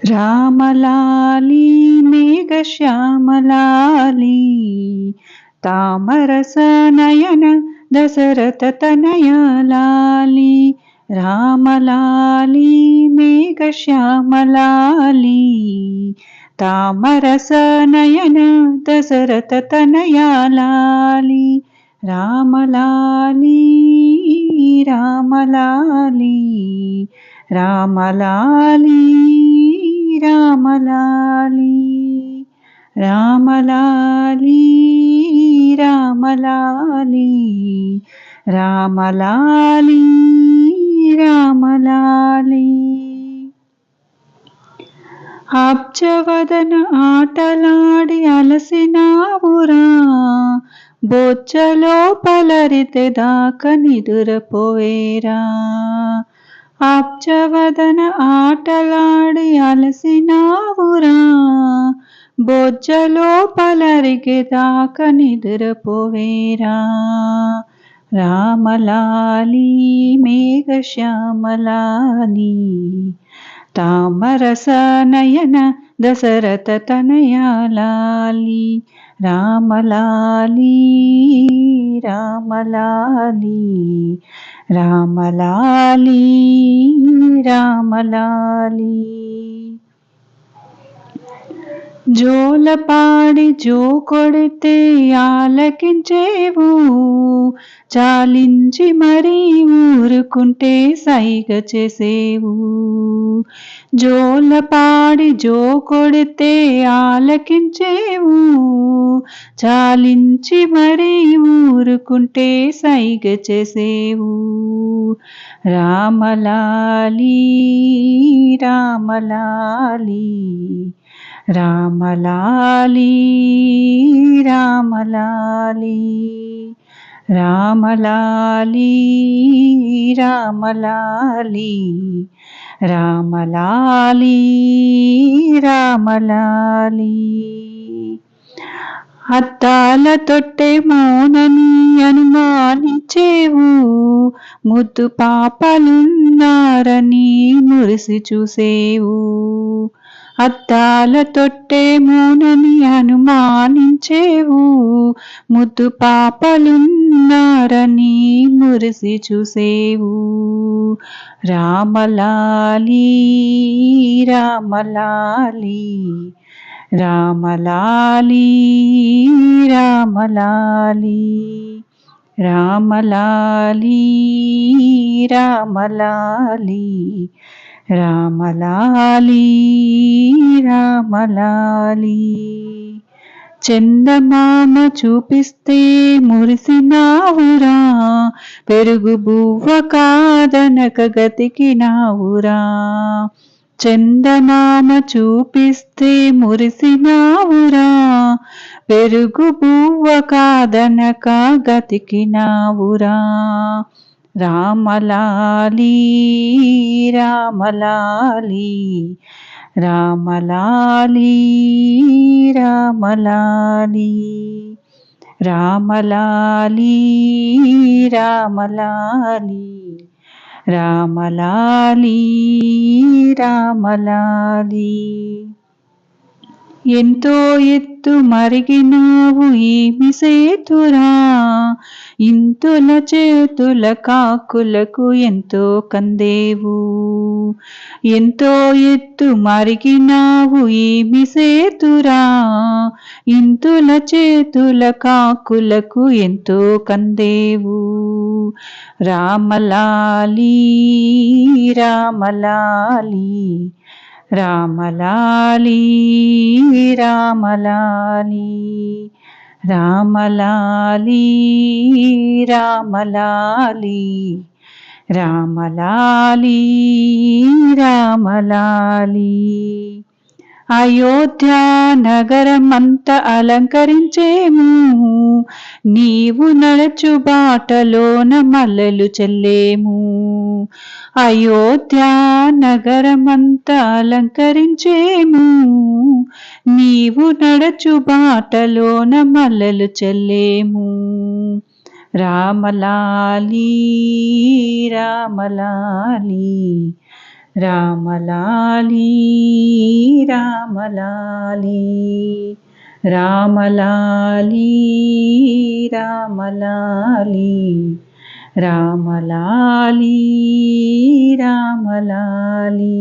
రామలాలి మేఘశ్యామలాలి తామరస నయన దశరథ తనయలాలి రామలాలి మేఘశ్యామలాలి తామరస నయన దశరథ తనయలాలి రామలాలి రామలాలి రామలాలి రామలాలి రామలాలి రామలాలి రామలాలి రామలాలి అబ్జవదన ఆటలాడి అలసినావురా బొచ్చలో పలరితే దాకా నిదురపోయేరా అబ్జవదన ఆటలాడి అలసినావురా బొజ్జలో పలరిగే దాకా నిదురపోవేరా రామలాలి మేఘశ్యామలాలి తామరస నయన దశరథ తనయలాలి రామలాలి రామలాలి రామలాలి రామలాలి జోలపాడి జో కొడితే ఆలకించేవు చాలించి మరీ ఊరుకుంటే సైగ చేసేవు జోలపాడి జో కొడితే ఆలకించేవు చాలించి మరీ ఊరుకుంటే సైగ చేసేవు రామలాలి రామలాలి రామలాలి రామలాలి రామలాలి రామలాలి రామలాలి రామలాలి అద్దాల తొట్టె మౌనని అనుమానించేవు ముద్దు పాపలున్నారని మురిసి చూసేవు అద్దాల తొట్టె మౌనని అనుమానించేవు ముద్దు పాపలున్నారని మురిసి చూసేవు రామలాలి రామలాలి రామలాలి రామలాలి రామలాలి రామలాలి రామలాలి రామలాలి చందమామ చూపిస్తే మురిసినావురా పెరుగు బువ్వ కాదనక గతికినావురా చందమామ చూపిస్తే మురిసినావురా పెరుగు బువ్వ కాదనక గతికినావురా రామలాలి రామలాలి రామలాలి రామలాలి రామలాలి రామలాలి రామలాలి రామలాలి ఎంతో ఎత్తు మరిగినావు ఏమి సేతురా ఇంతుల చేతుల కాకులకు ఎంతో కందేవు ఎంతో ఎత్తు మరిగినావు ఏమి సేతురా ఇంతుల చేతుల కాకులకు ఎంతో కందేవు రామలాలి రామలాలి రామలాలి రామలాలి రామలాలి రామలాలి రామలాలి రామలాలి అయోధ్య నగరమంత అలంకరించేము నీవు నడచు బాటలోన మల్లెలు చెల్లేము అయోధ్య నగరమంత అలంకరించేము నీవు నడచు బాటలోన మల్లెలు చెల్లేము రామలాలి రామలాలి రామలాలి రామలాలి రామలాలి రామలాలి రామలాలి రామలాలి